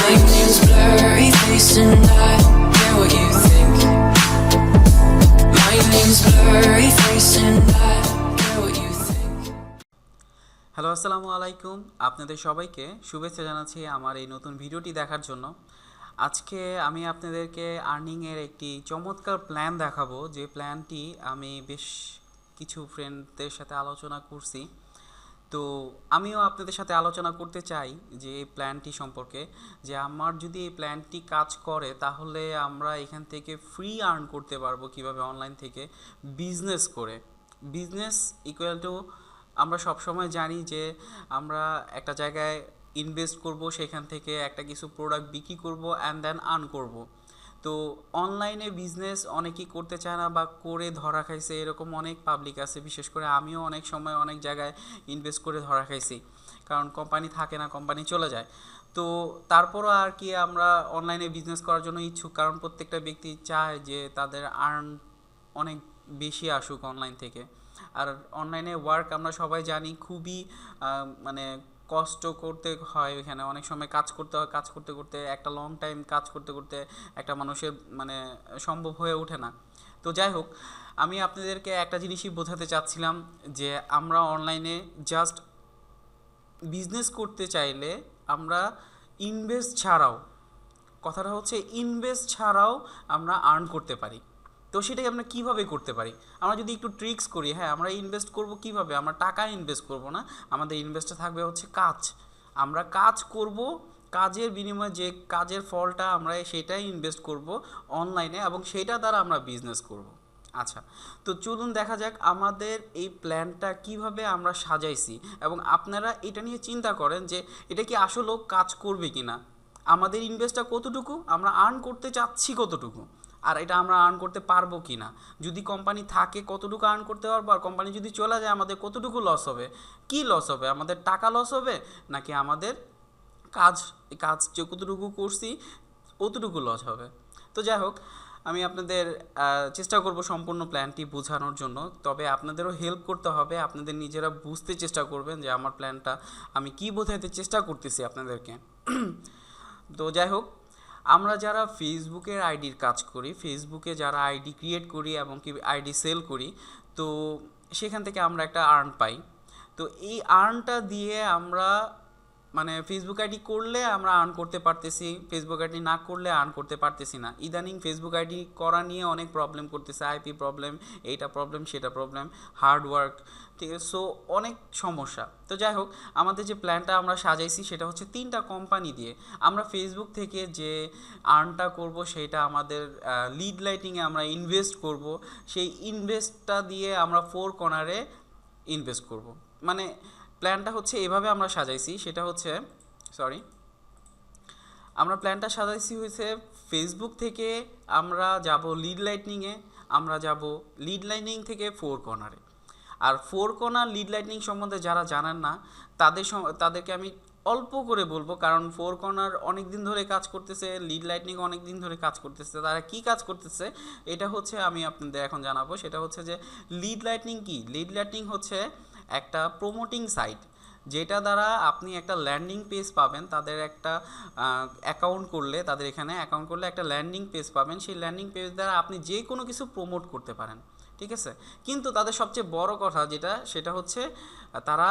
My name's blurry face and I care what you think. My name's blurry face and I care what you think. Hello, আসসালামু আলাইকুম। আপনাদের সবাইকে শুভেচ্ছা জানাচ্ছি আমার এই নতুন ভিডিওটি দেখার জন্য। আজকে আমি আপনাদেরকে আর্নিংয়ের একটি চমৎকার প্ল্যান দেখাবো, যে প্ল্যানটি আমি বেশ কিছু ফ্রেন্ডদের সাথে আলোচনা করছি। তো আমিও আপনাদের সাথে আলোচনা করতে চাই যে এই প্ল্যানটি সম্পর্কে, যে আমার যদি এই প্ল্যানটি কাজ করে তাহলে আমরা এখান থেকে ফ্রি আর্ন করতে পারবো কিভাবে, অনলাইন থেকে বিজনেস করে। বিজনেস ইকুয়াল টু, আমরা সবসময় জানি যে আমরা একটা জায়গায় ইনভেস্ট করব, সেখান থেকে একটা কিছু প্রোডাক্ট বিক্রি করব অ্যান্ড দেন আর্ন করব। তো অনলাইনে বিজনেস অনেকেই করতে চায় না বা করে ধরা খাইছে, এরকম অনেক পাবলিক আছে। বিশেষ করে আমিও অনেক সময় অনেক জায়গায় ইনভেস্ট করে ধরা খাইছি, কারণ কোম্পানি থাকে না, কোম্পানি চলে যায়। তো তারপরও আর কি আমরা অনলাইনে বিজনেস করার জন্য ইচ্ছুক, কারণ প্রত্যেকটা ব্যক্তি চায় যে তাদের আর্ন অনেক বেশি আসুক অনলাইন থেকে। আর অনলাইনে ওয়ার্ক আমরা সবাই জানি খুবই মানে কষ্ট করতে হয়, ওইখানে অনেক সময় কাজ করতে হয়, কাজ করতে করতে একটা লং টাইম কাজ করতে করতে একটা মানুষের মানে সম্ভব হয়ে ওঠে না। তো যাই হোক, আমি আপনাদেরকে একটা জিনিসই বোঝাতে চাচ্ছিলাম যে আমরা অনলাইনে জাস্ট বিজনেস করতে চাইলে আমরা ইনভেস্ট ছাড়াও, কথাটা হচ্ছে ইনভেস্ট ছাড়াও আমরা আর্ন করতে পারি। তো সেটাই আমরা কীভাবে করতে পারি, আমরা যদি একটু ট্রিক্স করি। হ্যাঁ, আমরা ইনভেস্ট করব কীভাবে, আমরা টাকা ইনভেস্ট করব না, আমাদের ইনভেস্টে থাকবে হচ্ছে কাজ। আমরা কাজ করব, কাজের বিনিময়ে যে কাজের ফলটা আমরা সেটাই ইনভেস্ট করব অনলাইনে, এবং সেইটা দ্বারা আমরা বিজনেস করব। আচ্ছা, তো চলুন দেখা যাক আমাদের এই প্ল্যানটা কিভাবে আমরা সাজাইছি, এবং আপনারা এটা নিয়ে চিন্তা করেন যে এটা কি আসলেও কাজ করবে কি না, আমাদের ইনভেস্টটা কতটুকু, আমরা আর্ন করতে চাচ্ছি কতটুকু, আর এটা আমরা আর্ন করতে পারবো কি না, যদি কোম্পানি থাকে কতটুকু আর্ন করতে পারবো, আর কোম্পানি যদি চলে যায় আমাদের কতটুকু লস হবে, কি লস হবে, আমাদের টাকা লস হবে নাকি আমাদের কাজ যে কতটুকু করছি অতটুকু লস হবে। তো যাই হোক, আমি আপনাদের চেষ্টা করব সম্পূর্ণ প্ল্যানটি বোঝানোর জন্য, তবে আপনাদেরও হেল্প করতে হবে, আপনাদের নিজেরা বুঝতে চেষ্টা করবেন যে আমার প্ল্যানটা আমি কি বোঝাতে চেষ্টা করতেছি আপনাদেরকে। তো যাই হোক, আমরা যারা ফেসবুকের আইডির কাজ করি, ফেসবুকে যারা আইডি ক্রিয়েট করি এবং কি আইডি সেল করি, তো সেখান থেকে আমরা একটা আর্ন পাই। তো এই আর্নটা দিয়ে আমরা মানে ফেসবুক আইডি করলে আমরা আর্ন করতে পারতেছি, ফেসবুক আইডি না করলে আর্ন করতে পারতেছি না। ইদানিং ফেসবুক আইডি করা নিয়ে অনেক প্রবলেম করতেছে, আইপি প্রবলেম, এইটা প্রবলেম সেটা প্রবলেম, হার্ড ওয়ার্ক, ঠিক আছে, সো অনেক সমস্যা। তো যাই হোক, আমাদের যে প্ল্যানটা আমরা সাজাইছি সেটা হচ্ছে 3টা কোম্পানি দিয়ে আমরা ফেসবুক থেকে যে আর্নটা করব সেটা আমাদের লিড লাইটিংয়ে আমরা ইনভেস্ট করব, সেই ইনভেস্টটা দিয়ে আমরা 4 কর্নারে ইনভেস্ট করব। মানে প্ল্যানটা হচ্ছে এভাবে আমরা সাজাইছি, সেটা হচ্ছে আমরা প্ল্যানটা সাজাইছি হয়েছে ফেসবুক থেকে আমরা যাব লিড লাইটনিংয়ে, আমরা যাব লিড লাইটিং থেকে 4 কর্নারে। আর 4 কর্নার লিড লাইটিং সম্বন্ধে যারা জানেন না তাদেরকে আমি অল্প করে বলবো, কারণ 4 কর্নার অনেক দিন ধরে কাজ করতেছে, লিড লাইটনিং অনেক দিন ধরে কাজ করতেছে। তারা কি কাজ করতেছে এটা হচ্ছে আমি আপনাদের এখন জানাবো। সেটা হচ্ছে যে লিড লাইটনিং কি, লিড লাইটনিং হচ্ছে একটা প্রমোটিং সাইট, যেটা দ্বারা আপনি একটা ল্যান্ডিং পেজ পাবেন। তাদের একটা অ্যাকাউন্ট করলে, তাদের এখানে অ্যাকাউন্ট করলে একটা ল্যান্ডিং পেজ পাবেন, সেই ল্যান্ডিং পেজ দ্বারা আপনি যে কোনো কিছু প্রমোট করতে পারেন, ঠিক আছে। কিন্তু তাদের সবচেয়ে বড় কথা যেটা, সেটা হচ্ছে তারা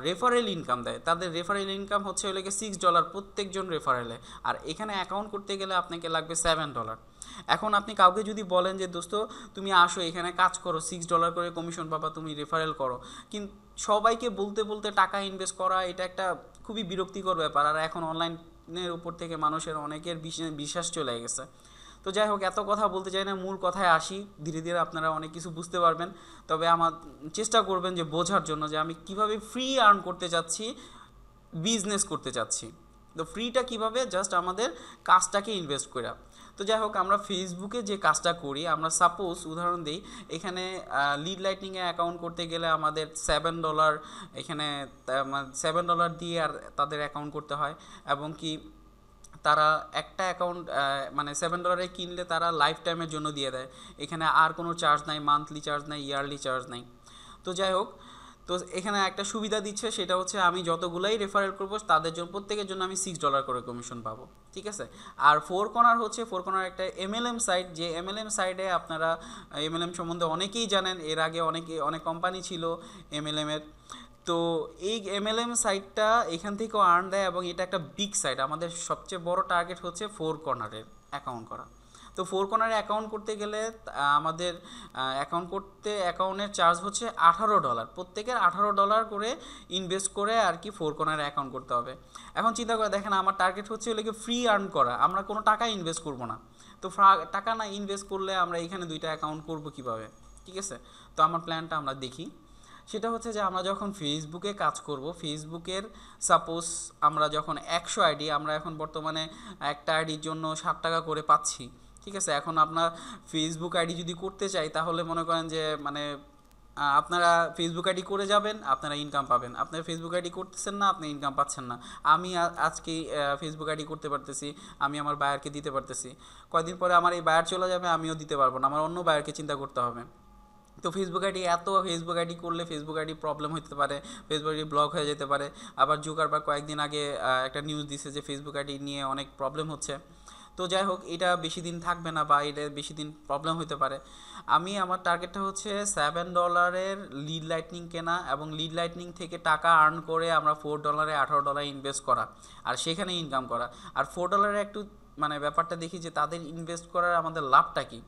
রেফারেল ইনকাম দেয়। তাদের রেফারেল ইনকাম হচ্ছে ওই লাগে $6 প্রত্যেকজন রেফারেলে, আর এখানে অ্যাকাউন্ট করতে গেলে আপনাকে লাগবে $7। এখন আপনি কাউকে যদি বলেন যে দোস্ত তুমি আসো এখানে কাজ করো, $6 করে কমিশন পাবা, তুমি রেফারেল করো, কিন্তু সবাইকে বলতে বলতে টাকা ইনভেস্ট করা এটা একটা খুবই বিরক্তিকর ব্যাপার। আর এখন অনলাইনের উপর থেকে মানুষের অনেকের বিশ্বাস চলে গেছে। তো যাই হোক, এত কথা বলতে চাই না, মূল কথায় আসি। ধীরে ধীরে আপনারা অনেক কিছু বুঝতে পারবেন, তবে আমার চেষ্টা করবেন যে বোঝার জন্য যে আমি কিভাবে ফ্রি আর্ন করতে চাচ্ছি, বিজনেস করতে চাচ্ছি। তো ফ্রিটা কিভাবে, জাস্ট আমাদের কাজটাকে ইনভেস্ট করা। তো যাই হোক, আমরা ফেসবুকে যে কাজটা করি, আমরা সাপোজ উদাহরণ দিই, এখানে লিড লাইটিংয়ে অ্যাকাউন্ট করতে গেলে আমাদের $7 এখানে $7 দিয়ে আর তাদের অ্যাকাউন্ট করতে হয়, এবং কি তারা একটা অ্যাকাউন্ট মানে $7 কিনলে তারা লাইফ টাইমের জন্য দিয়ে দেয়। এখানে আর কোনো চার্জ নাই, মান্থলি চার্জ নাই, ইয়ারলি চার্জ নাই। তো যাই হোক, তো এখানে একটা সুবিধা দিচ্ছে, সেটা হচ্ছে আমি যতগুলাই রেফারেল করব তাদের জন্য প্রত্যেকের জন্য আমি $6 করে কমিশন পাবো, ঠিক আছে। আর ফোর কর্নার হচ্ছে, ফোর কর্নার একটা এমএলএম সাইট, যে এমএলএম সাইটে আপনারা এমএলএম সম্বন্ধে অনেকেই জানেন, এর আগে অনেক কোম্পানি ছিল এমএলএমের। তো এই এমএলএম সাইটটা এখান থেকেও আর্ন দেয়, এবং এটা একটা বিগ সাইট। আমাদের সবচেয়ে বড় টার্গেট হচ্ছে ফোর কর্নারের অ্যাকাউন্ট করা। তো ফোর কর্নারে অ্যাকাউন্ট করতে গেলে আমাদের অ্যাকাউন্টের চার্জ হচ্ছে $18, প্রত্যেকের $18 করে ইনভেস্ট করে আর কি ফোর কর্নারে অ্যাকাউন্ট করতে হবে। এখন চিন্তা করে দেখেন, আমার টার্গেট হচ্ছে হলো কি ফ্রি আর্ন করা, আমরা কোনো টাকা ইনভেস্ট করব না। তো টাকা না ইনভেস্ট করলে আমরা এখানে দুইটা অ্যাকাউন্ট করব কিভাবে, ঠিক আছে। তো আমার প্ল্যানটা আমরা দেখি, সেটা হচ্ছে যে আমরা যখন ফেসবুকে কাজ করব, ফেসবুকের সাপোজ আমরা যখন 100 আইডি, আমরা এখন বর্তমানে একটা আইডির জন্য $7 করে পাচ্ছি, ঠিক আছে। এখন আপনার ফেসবুক আইডি যদি করতে চাই, তাহলে মনে করেন যে মানে আপনারা ফেসবুক আইডি করে যাবেন, আপনারা ইনকাম পাবেন। আপনারা ফেসবুক আইডি করতেছেন না, আপনি ইনকাম পাচ্ছেন না। আমি আজকে ফেসবুক আইডি করতে পারতেছি, আমি আমার বায়ারকে দিতে পারতেছি। কয়েকদিন পরে আমার এই বায়ার চলে যাবে, আমিও দিতে পারবো না, আমার অন্য বায়ারকে চিন্তা করতে হবে। তো ফেসবুক আইডি করলে ফেসবুক আইডি প্রবলেম হতে পারে, ফেসবুক আইডি ব্লক হয়ে যেতে পারে। আবার জুকারবার্গ কয়েকদিন আগে একটা নিউজ দিছে যে ফেসবুক আইডি নিয়ে অনেক প্রবলেম হচ্ছে। তো যাই হোক, এটা বেশি দিন থাকবে না, বা এটা বেশি দিন প্রবলেম হতে পারে। আমার টার্গেটটা হচ্ছে $7 লিড লাইটনিং কেনা, এবং লিড লাইটনিং থেকে টাকা আর্ন করে আমরা $4 $18 ইনভেস্ট করা, আর সেখানে ইনকাম করা। আর $4 একটু মানে ব্যাপারটা দেখি যে তাদের ইনভেস্ট করার আমাদের লাভটা কী।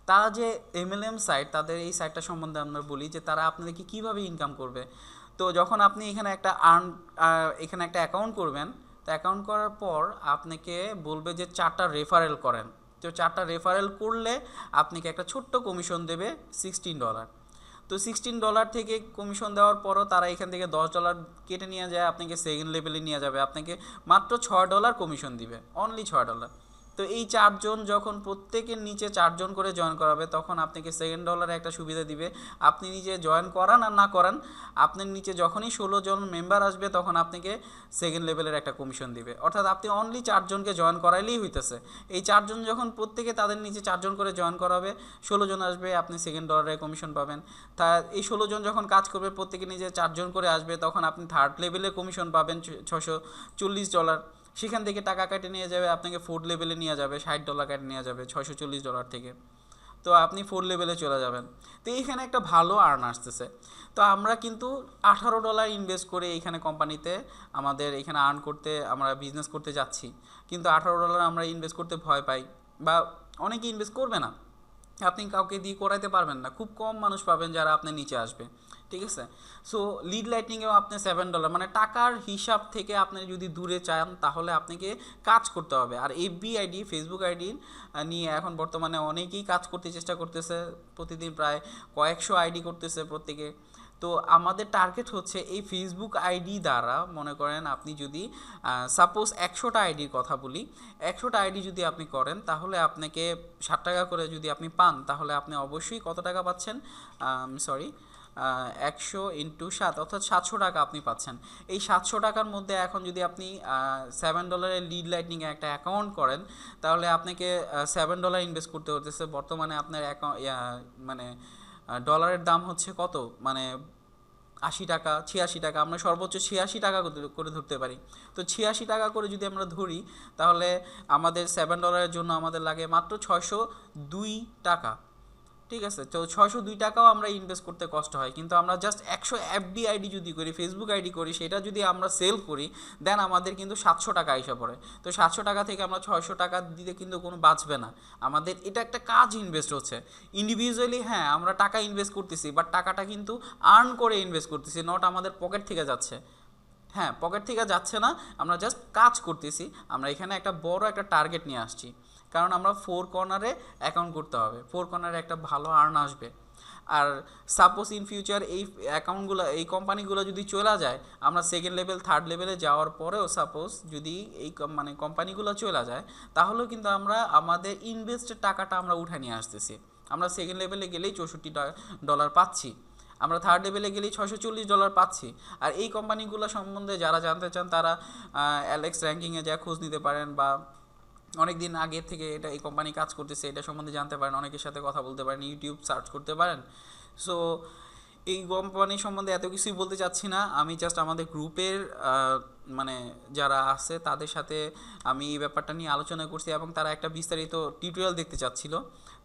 তারা যে এমএলএম সাইট, তাদের এই সাইটটা সম্বন্ধে আমরা বলি যে তারা আপনাদেরকে কীভাবে ইনকাম করবে। তো যখন আপনি এখানে একটা অ্যাকাউন্ট করবেন, তো অ্যাকাউন্ট করার পর আপনাকে বলবে যে 4টা রেফারেল করেন। তো 4টা রেফারেল করলে আপনাকে একটা ছোট্ট কমিশন দেবে $16। তো $16 থেকে কমিশন দেওয়ার পরও তারা এখান থেকে $10 কেটে নিয়ে যায়, আপনাকে সেকেন্ড লেভেলে নিয়ে যাবে, আপনাকে মাত্র $6 কমিশন দিবে, অনলি $6। তো এই 4জন যখন প্রত্যেকের নিচে 4জন করে জয়েন করাবে, তখন আপনাকে $2 একটা সুবিধা দিবে। আপনি নিজে জয়েন করান আর না করান, আপনার নিচে যখনই 16 জন মেম্বার আসবে, তখন আপনাকে সেকেন্ড লেভেলের একটা কমিশন দিবে। অর্থাৎ আপনি অনলি 4জনকে জয়েন করাইলেই হইতেছে। এই 4জন যখন প্রত্যেকে তাদের নিচে 4জন করে জয়েন করাবে, 16 জন আসবে, আপনি $2 কমিশন পাবেন। তা এই 16 জন যখন কাজ করবে, প্রত্যেকে নিচে 4জন করে আসবে, তখন আপনি থার্ড লেভেলে কমিশন পাবেন $640। সেখান থেকে টাকা কেটে নিয়ে যাবে, আপনাকে ফোর্থ লেভেলে নিয়ে যাবে, $60 কেটে নিয়ে যাবে $640 থেকে। তো আপনি ফোর্থ লেভেলে চলে যাবেন। তো এইখানে একটা ভালো আর্ন আসতেছে। তো আমরা কিন্তু $18 ইনভেস্ট করে এইখানে কোম্পানিতে আমাদের এখানে আর্ন করতে, আমরা বিজনেস করতে যাচ্ছি, কিন্তু $18 আমরা ইনভেস্ট করতে ভয় পাই, বা অনেকে ইনভেস্ট করবে না। আপনি কাউকে দিয়ে করাইতে পারবেন না, খুব কম মানুষ পাবেন যারা আপনার নিচে আসবে, ঠিক আছে। সো লিড লাইটনিংয়েও আপনি $7, মানে টাকার হিসাব থেকে আপনি যদি দূরে চান, তাহলে আপনাকে কাজ করতে হবে। আর এফবি আইডি, ফেসবুক আইডি নিয়ে এখন বর্তমানে অনেকেই কাজ করতে চেষ্টা করতেছে, প্রতিদিন প্রায় কয়েকশো আইডি করতেছে প্রত্যেকে। তো আমাদের টার্গেট হচ্ছে এই ফেসবুক আইডি দ্বারা, মনে করেন আপনি যদি সাপোজ 100টা আইডির কথা বলি, 100টা আইডি যদি আপনি করেন, তাহলে আপনাকে $7 করে যদি আপনি পান, তাহলে আপনি অবশ্যই কত টাকা পাচ্ছেন, 100 × 7 অর্থাৎ $700 আপনি পাচ্ছেন। এই $700 মধ্যে এখন যদি আপনি $7 লিড লাইটনিংয়ে একটা অ্যাকাউন্ট করেন, তাহলে আপনাকে $7 ইনভেস্ট করতে হতেছে। বর্তমানে আপনার মানে ডলারের দাম হচ্ছে কত, মানে $80 $86, আমরা সর্বোচ্চ $86 করে ধরতে পারি। তো $86 করে যদি আমরা ধরি, তাহলে আমাদের $7 জন্য আমাদের লাগে মাত্র $602। ঠিক আছে, তো $602 আমরা ইনভেস্ট করতে কষ্ট হয়, কিন্তু আমরা জাস্ট 100 এফবি আইডি যদি করি, ফেসবুক আইডি করি, সেটা যদি আমরা সেল করি, দেন আমাদের কিন্তু $700 এসে পড়ে। তো $700 থেকে আমরা $600 দিতে কিন্তু কোনো বাঁচবে না আমাদের। এটা একটা কাজ ইনভেস্ট হচ্ছে ইন্ডিভিজুয়ালি। হ্যাঁ, আমরা টাকা ইনভেস্ট করতেছি, বাট টাকাটা কিন্তু আর্ন করে ইনভেস্ট করতেছি, নট আমাদের পকেট থেকে যাচ্ছে। হ্যাঁ, পকেট থেকে যাচ্ছে না, আমরা জাস্ট কাজ করতেছি। আমরা এখানে একটা বড় একটা টার্গেট নিয়ে আসছি, কারণ আমরা ফোর কর্নারে অ্যাকাউন্ট করতে হবে, ফোর কর্নারে একটা ভালো আর্ন আসবে। আর সাপোজ ইন ফিউচার এই অ্যাকাউন্টগুলো, এই কোম্পানিগুলো যদি চলে যায়, আমরা সেকেন্ড লেভেল থার্ড লেভেলে যাওয়ার পরেও সাপোজ যদি এই কোম্পানিগুলো চলে যায়, তাহলেও কিন্তু আমরা আমাদের ইনভেস্টের টাকাটা আমরা উঠে নিয়ে আসতেছি। আমরা সেকেন্ড লেভেলে গেলেই $64 পাচ্ছি, আমরা থার্ড লেভেলে গেলেই $640 পাচ্ছি। আর এই কোম্পানিগুলো সম্বন্ধে যারা জানতে চান, তারা অ্যালেক্স র্যাঙ্কিংয়ে যা খোঁজ নিতে পারেন, বা অনেক দিন আগে থেকে এই কোম্পানি কাজ করতেছে এটা সম্বন্ধে জানতে পারেন, অনেকের সাথে কথা বলতে পারেন, ইউটিউব সার্চ করতে পারেন। সো এই কোম্পানি সম্বন্ধে এত কিছুই বলতে চাচ্ছি না, আমি জাস্ট আমাদের গ্রুপের মানে যারা আছে তাদের সাথে আমি এই ব্যাপারটা নিয়ে আলোচনা করছি এবং তারা একটা বিস্তারিত টিউটোরিয়াল দেখতে চাচ্ছিল।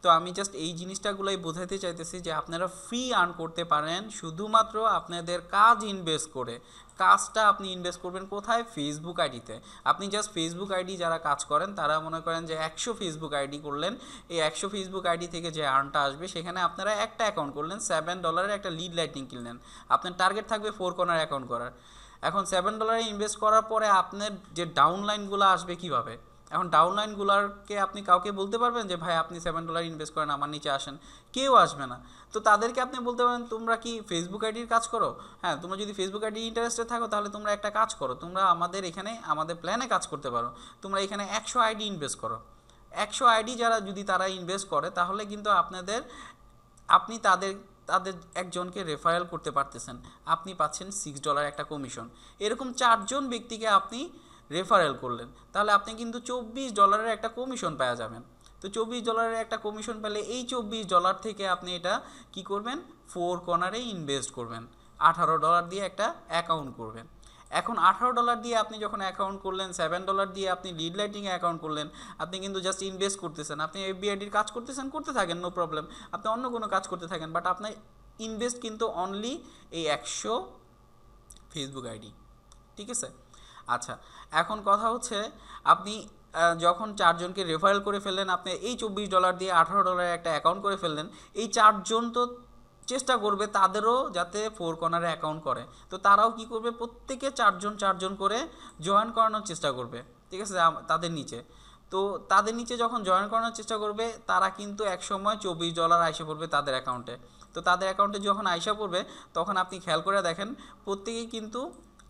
তো আমি জাস্ট এই জিনিসটাগুলোই বোঝাতে চাইতেছি যে আপনারা ফ্রি আর্ন করতে পারেন শুধুমাত্র আপনাদের কাজ ইনভেস্ট করে। কাজটা আপনি ইনভেস্ট করবেন কোথায়? ফেসবুক আইডিতে। আপনি জাস্ট ফেসবুক আইডি যারা কাজ করেন তারা মনে করেন যে 100 ফেসবুক আইডি করলেন, এই 100 ফেসবুক আইডি থেকে যে আর্নটা আসবে সেখানে আপনারা একটা অ্যাকাউন্ট করলেন, $7 একটা লিড লাইটিং কিনলেন। আপনার টার্গেট থাকবে 4 কর্নার অ্যাকাউন্ট করার। এখন $7 ইনভেস্ট করার পরে আপনার যে ডাউনলাইনগুলো আসবে কিভাবে? এখন ডাউনলাইনগুলোকে আপনি কাউকে বলতে পারবেন যে ভাই আপনি $7 ইনভেস্ট করেন আমার নিচে আসেন? কেউ আসবে না। তো তাদেরকে আপনি বলতে পারেন তোমরা কি ফেসবুক আইডির কাজ করো? হ্যাঁ, তোমরা যদি ফেসবুক আইডি ইন্টারেস্টেড থাকো তাহলে তোমরা একটা কাজ করো, তোমরা আমাদের এখানে আমাদের প্ল্যানে কাজ করতে পারো। তোমরা এখানে 100 আইডি ইনভেস্ট করো। 100 আইডি যারা যদি তারা ইনভেস্ট করে তাহলে কিন্তু আপনি তাদের তাদের একজনকে রেফারেল করতে পারতেছেন, আপনি পাচ্ছেন $6 একটা কমিশন। এরকম 4 জন ব্যক্তিকে আপনি রেফারেল করলেন, তাহলে আপনি কিন্তু $24 একটা কমিশন পাওয়া যাবেন। তো $24 একটা কমিশন পেলে এই $24 থেকে আপনি এটা কি করবেন? 4 কর্নারে ইনভেস্ট করবেন। $18 দিয়ে একটা অ্যাকাউন্ট করবেন। এখন $18 দিয়ে আপনি যখন অ্যাকাউন্ট করলেন, $7 দিয়ে আপনি লিড লাইটিংয়ে অ্যাকাউন্ট করলেন, আপনি কিন্তু জাস্ট ইনভেস্ট করতেছেন। আপনি এফবিআইডির কাজ করতেছেন, করতে থাকেন, নো প্রবলেম। আপনি অন্য কোনো কাজ করতে থাকেন, বাট আপনার ইনভেস্ট কিন্তু অনলি এই 100 ফেসবুক আইডি। ঠিক আছে? আচ্ছা, এখন কথা হচ্ছে আপনি যখন 4 জনকে রেফারেল করে ফেললেন, আপনি এই $24 দিয়ে $18 একটা অ্যাকাউন্ট করে ফেললেন, এই 4 জন তো চেষ্টা করবে তাদেরও যাতে 4 কর্নারে অ্যাকাউন্ট করে। তো তারাও কি করবে? প্রত্যেকে 4 জন করে জয়েন করানোর চেষ্টা করবে। ঠিক আছে? তাদের নিচে। তো তাদের নিচে যখন জয়েন করানোর চেষ্টা করবে তারা কিন্তু একসময় $24 আইসা পড়বে তাদের অ্যাকাউন্টে। তো তাদের অ্যাকাউন্টে যখন আইসা পড়বে তখন আপনি খেয়াল করে দেখেন প্রত্যেকেই কিন্তু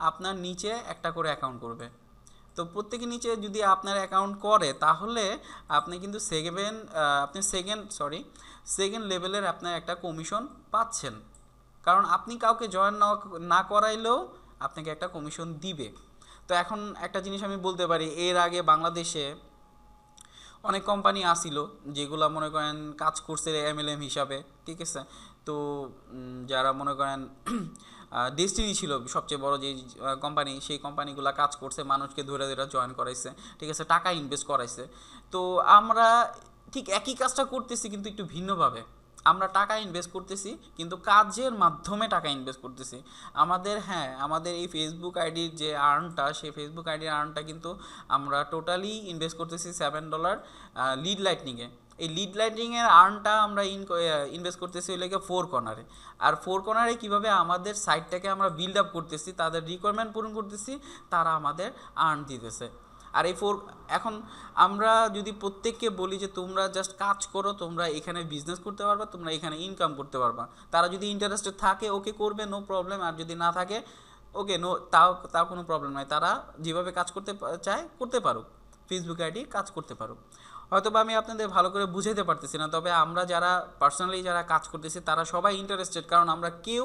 আপনার নিচে একটা করে অ্যাকাউন্ট করবে। তো প্রত্যেকের নিচে যদি আপনার অ্যাকাউন্ট করে তাহলে আপনি কিন্তু সেকেন্ড লেভেলের আপনার একটা কমিশন পাচ্ছেন, কারণ আপনি কাউকে জয়েন না করাইলেও আপনাকে একটা কমিশন দিবে। তো এখন একটা জিনিস আমি বলতে পারি, এর আগে বাংলাদেশে অনেক কোম্পানি আসিল যেগুলো মনে করেন কাজ করছে MLM হিসাবে। ঠিক আছে? তো যারা মনে করেন ডেস্টিনি ছিল সবচেয়ে বড় যে কোম্পানি, সেই কোম্পানিগুলো কাজ করছে, মানুষকে ধরে ধরে জয়েন করাইছে। ঠিক আছে? টাকা ইনভেস্ট করাইছে। তো আমরা ঠিক একই কাজটা করতেছি কিন্তু একটু ভিন্নভাবে। আমরা টাকা ইনভেস্ট করতেছি কিন্তু কাজের মাধ্যমে টাকা ইনভেস্ট করতেছি। আমাদের এই ফেসবুক আইডির যে আর্নটা, সেই ফেসবুক আইডির আর্নটা কিন্তু আমরা টোটালি ইনভেস্ট করতেছি $7 লিড লাইটনিংয়ে। এই লিড লাইটিংয়ের আর্নটা আমরা ইনভেস্ট করতেছি হলে 4 কর্নারে। আর 4 কর্নারে কীভাবে আমাদের সাইটটাকে আমরা বিল্ড আপ করতেছি, তাদের রিকোয়ারমেন্ট পূরণ করতেছি, তারা আমাদের আর্ন দিতেছে। আর এখন আমরা যদি প্রত্যেককে বলি যে তোমরা জাস্ট কাজ করো, তোমরা এখানে বিজনেস করতে পারবা, তোমরা এখানে ইনকাম করতে পারবা, তারা যদি ইন্টারেস্টেড থাকে ওকে করবে, নো প্রবলেম। আর যদি না থাকে ওকে তাও কোনো প্রবলেম নয়, তারা যেভাবে কাজ করতে চায় করতে পারুক, ফেসবুক আইডি কাজ করতে পারুক। হয়তো বা আমি আপনাদের ভালো করে বুঝাতে পারতেছি না, তবে আমরা যারা পার্সোনালি যারা কাজ করতেছি তারা সবাই ইন্টারেস্টেড, কারণ আমরা কেউ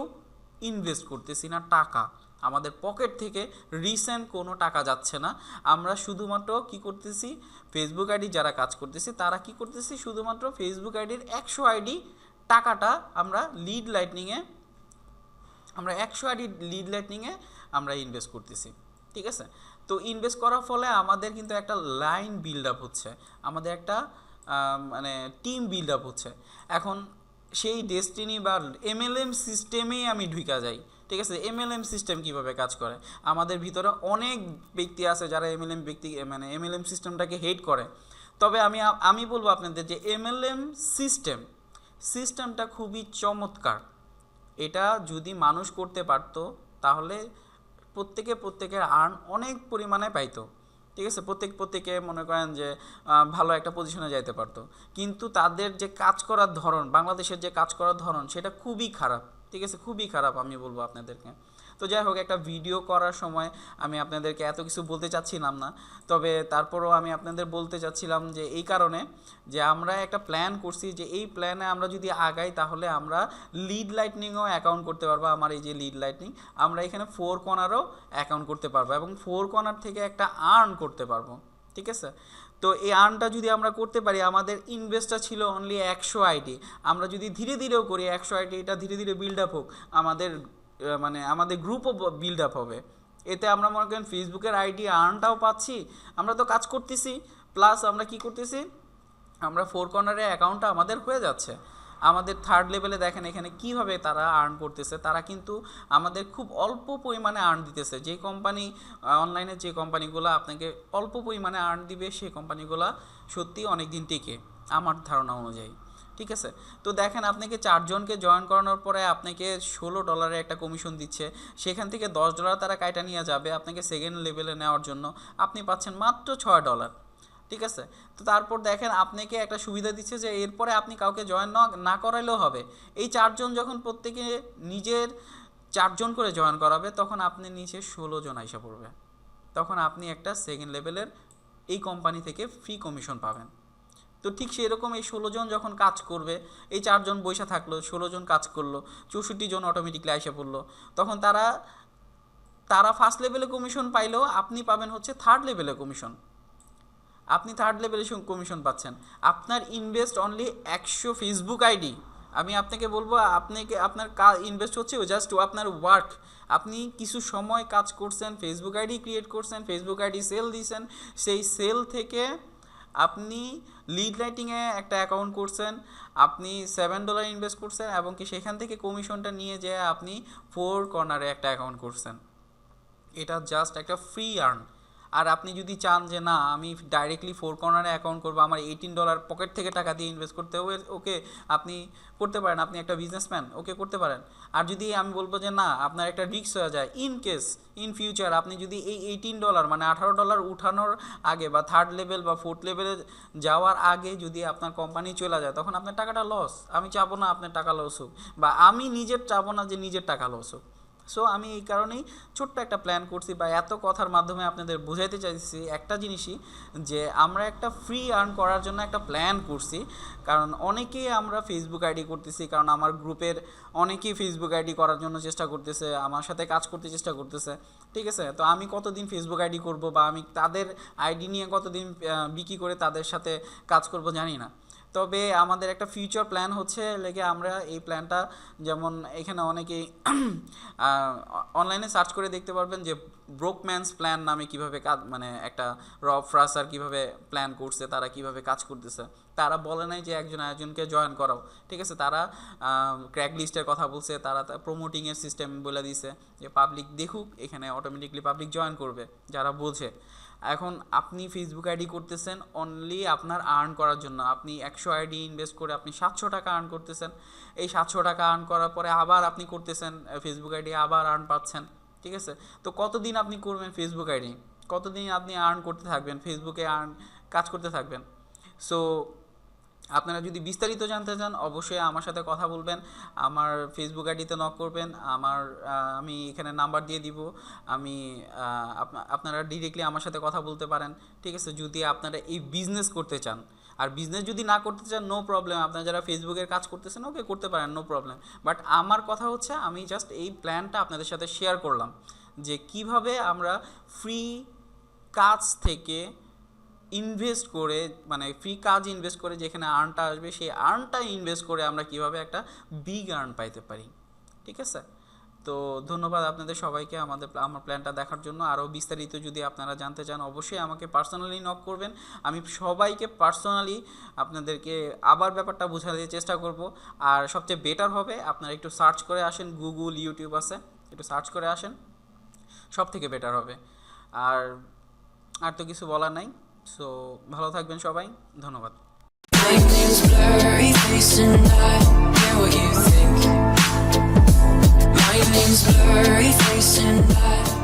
ইনভেস্ট করতেছি না টাকা, আমাদের পকেট থেকে রিসেন্ট কোনো টাকা যাচ্ছে না। আমরা শুধুমাত্র কি করতেছি, ফেসবুক আইডি যারা কাজ করতেছি তারা কি করতেছি, শুধুমাত্র ফেসবুক আইডির 100 আইডি টাকাটা আমরা 100 আইডি লিড লাইটনিংয়ে আমরা ইনভেস্ট করতেছি। ঠিক আছে? তো ইনভেস্ট করার ফলে আমাদের কিন্তু একটা লাইন বিল্ড আপ হচ্ছে, আমাদের একটা মানে টিম বিল্ড আপ হচ্ছে। এখন সেই ডেস্টিনি বা MLM সিস্টেমেই আমি ঢুকা যাই। ঠিক আছে? MLM সিস্টেম কীভাবে কাজ করে, আমাদের ভিতরে অনেক ব্যক্তি আছে যারা MLM সিস্টেমটাকে হেট করে। তবে আমি বলবো আপনাদের যে MLM সিস্টেমটা খুবই চমৎকার। এটা যদি মানুষ করতে পারতো তাহলে প্রত্যেকের আর্ন অনেক পরিমাণে পাইতো। ঠিক আছে? প্রত্যেকে মনে করেন যে ভালো একটা পজিশনে যাইতে পারতো, কিন্তু তাদের যে কাজ করার ধরন, বাংলাদেশের যে কাজ করার ধরন সেটা খুবই খারাপ। ঠিক আছে? খুবই খারাপ আমি বলবো আপনাদেরকে। তো যাই হোক, একটা ভিডিও করার সময় আমি আপনাদেরকে এত কিছু বলতে চাচ্ছিলাম না, তবে তারপরেও আমি আপনাদের বলতে চাচ্ছিলাম যে এই কারণে যে আমরা একটা প্ল্যান করছি, যে এই প্ল্যানে আমরা যদি আগাই তাহলে আমরা লিড লাইটনিংও অ্যাকাউন্ট করতে পারবো। আমার এই যে লিড লাইটনিং, আমরা এখানে 4 কর্নারও অ্যাকাউন্ট করতে পারবো এবং 4 কর্নার থেকে একটা আর্ন করতে পারবো। ঠিক আছে। তো এই আর্নটা যদি আমরা করতে পারি, আমাদের ইনভেস্টটা ছিল অনলি 100 আইডি, আমরা যদি ধীরে ধীরেও করি 100 আইডি, এটা ধীরে ধীরে বিল্ড আপ হোক, আমাদের মানে আমাদের গ্রুপও বিল্ড আপ হবে। এতে আমরা মনে করেন ফেসবুকের আইডি আর্নটাও পাচ্ছি, আমরা তো কাজ করতেছি, প্লাস আমরা কি করতেছি, আমরা ফোর কর্নারে অ্যাকাউন্টটা আমাদের হয়ে যাচ্ছে। আমাদের থার্ড লেভেলে দেখেন এখানে কিভাবে তারা আর্ন করতেছে, তারা কিন্তু আমাদের খুব অল্প পরিমাণে আর্ন দিতেছে। যে কোম্পানি অনলাইনে যে কোম্পানিগুলো আপনাকে অল্প পরিমাণে আর্ন দিবে, সেই কোম্পানিগুলো সত্যি অনেক দিন টিকে আমার ধারণা অনুযায়ী, ঠিক আছে। তো দেখেন আপনাকে 4 জনকে জয়েন করানোর পরে আপনাকে $16 একটা কমিশন দিচ্ছে, সেখান থেকে $10 তারা কাইটা নিয়ে যাবে আপনাকে সেকেন্ড লেভেলে নেওয়ার জন্য, আপনি পাচ্ছেন মাত্র $6, ঠিক আছে। তো তারপর দেখেন আপনাকে একটা সুবিধা দিচ্ছে যে এরপরে আপনি কাউকে জয়েন না করাইলেও হবে। এই 4 জন যখন প্রত্যেকে নিজের 4 জন করে জয়েন করাবে, তখন আপনি নিচে 16 জন আইসা পড়বে, তখন আপনি একটা সেকেন্ড লেভেলের এই কোম্পানি থেকে ফ্রি কমিশন পাবেন। তো ঠিক সেরকম এই 16 জন যখন কাজ করবে, এই 4 জন বৈশা থাকলো, 16 জন কাজ করলো, 64 জন অটোমেটিকলি আইসা পড়লো, তখন তারা ফার্স্ট লেভেলে কমিশন পাইলেও আপনি পাবেন হচ্ছে থার্ড লেভেলে কমিশন। আপনি থার্ড লেভেলে কমিশন পাচ্ছেন। আপনার ইনভেস্ট অনলি 100 ফেসবুক আইডি। আমি আপনাকে বলবো আপনার ইনভেস্ট হচ্ছে জাস্ট আপনার ওয়ার্ক। আপনি কিছু সময় কাজ করছেন, ফেসবুক আইডি ক্রিয়েট করছেন, ফেসবুক আইডি সেল দিয়েছেন, সেই সেল থেকে আপনি লিড রাইটিংয়ে একটা অ্যাকাউন্ট করছেন, আপনি $7 ইনভেস্ট করছেন, এবং কি সেখান থেকে কমিশনটা নিয়ে যেয়ে আপনি ফোর কর্নারে একটা অ্যাকাউন্ট করছেন। এটা জাস্ট একটা ফ্রি আর্ন। আর আপনি যদি চান যে না আমি ডাইরেক্টলি ফোর কর্নারে অ্যাকাউন্ট করবো, আমার $18 পকেট থেকে টাকা দিয়ে ইনভেস্ট করতে হবে, ওকে আপনি করতে পারেন, আপনি একটা বিজনেসম্যান, ওকে করতে পারেন। আর যদি আমি বলবো যে না আপনার একটা রিস্ক হয়ে যায়, ইন ফিউচার আপনি যদি এই $18 মানে $18 উঠানোর আগে বা থার্ড লেভেল বা ফোর্থ লেভেলে যাওয়ার আগে যদি আপনার কোম্পানি চলে যায়, তখন আপনার টাকাটা লস। আমি চাবো না আপনার টাকা লস হোক, বা আমি নিজের চাবো না যে নিজের টাকা লস হোক। সো আমি এই কারণেই ছোট্ট একটা প্ল্যান করছি, বা এত কথার মাধ্যমে আপনাদের বোঝাইতে চাইছি একটা জিনিসই, যে আমরা একটা ফ্রি আর্ন করার জন্য একটা প্ল্যান করছি। কারণ অনেকেই আমরা ফেসবুক আইডি করতেছি, কারণ আমার গ্রুপের অনেকেই ফেসবুক আইডি করার জন্য চেষ্টা করতেছে, আমার সাথে কাজ করতে চেষ্টা করতেছে, ঠিক আছে। তো আমি কতদিন ফেসবুক আইডি করব, বা আমি তাদের আইডি নিয়ে কতদিন বিক্রি করে তাদের সাথে কাজ করব জানি না। তবে আমাদের একটা ফিউচার প্ল্যান হচ্ছে লেগে আমরা এই প্ল্যানটা, যেমন এখানে অনেকেই অনলাইনে সার্চ করে দেখতে পারবেন যে ব্রোকম্যানস প্ল্যান নামে কীভাবে কাজ, মানে একটা রব ফ্রাসার কীভাবে প্ল্যান করছে, তারা কিভাবে কাজ করতেছে। তারা বলে নাই যে একজনকে জয়েন করাও, ঠিক আছে। তারা ক্র্যাক লিস্টের কথা বলছে, তারা প্রমোটিংয়ের সিস্টেম বলে দিছে যে পাবলিক দেখুক, এখানে অটোমেটিকলি পাবলিক জয়েন করবে যারা বোঝে। এখন আপনি ফেসবুক আইডি করতেছেন অনলি আপনার আর্ন করার জন্য। আপনি 100 আইডি ইনভেস্ট করে আপনি $700 আর্ন করতেছেন। এই $700 আর্ন করার পরে আবার আপনি করতেছেন ফেসবুক আইডি, আবার আর্ন পাচ্ছেন, ঠিক আছে। তো কতদিন আপনি করবেন ফেসবুক আইডি, কতদিন আপনি আর্ন করতে থাকবেন, ফেসবুকে কাজ করতে থাকবেন। সো আপনারা যদি বিস্তারিত জানতে চান অবশ্যই আমার সাথে কথা বলবেন, আমার ফেসবুক আইডিতে নক করবেন, আমি এখানে নাম্বার দিয়ে দিব, আপনারা ডিরেক্টলি আমার সাথে কথা বলতে পারেন, ঠিক আছে। যদি আপনারা এই বিজনেস করতে চান, আর বিজনেস যদি না করতে চান নো প্রবলেম, আপনারা যারা ফেসবুকের কাজ করতেছেন ওকে করতে পারেন, নো প্রবলেম। বাট আমার কথা হচ্ছে আমি জাস্ট এই প্ল্যানটা আপনাদের সাথে শেয়ার করলাম যে কিভাবে আমরা ফ্রি কাজ থেকে ইনভেস্ট করে, মানে ফ্রি কাজ ইনভেস্ট করে যেখানে আর্নটা আসবে, সেই আর্নটা ইনভেস্ট করে আমরা কিভাবে একটা বিগ আর্ন পাইতে পারি, ঠিক আছে। তো ধন্যবাদ আপনাদের সবাইকে আমার প্ল্যানটা দেখার জন্য। আরও বিস্তারিত যদি আপনারা জানতে চান অবশ্যই আমাকে পার্সোনালি নক করবেন, আমি সবাইকে পার্সোনালি আপনাদেরকে আবার ব্যাপারটা বোঝাতে চেষ্টা করব। আর সবচেয়ে বেটার হবে আপনারা একটু সার্চ করে আসেন, গুগল ইউটিউব আছে, একটু সার্চ করে আসেন, সব থেকে বেটার হবে। আর তো কিছু বলার নাই। সো ভালো থাকবেন সবাই, ধন্যবাদ। My name's blurry face and I care what you think. My name's blurry face and I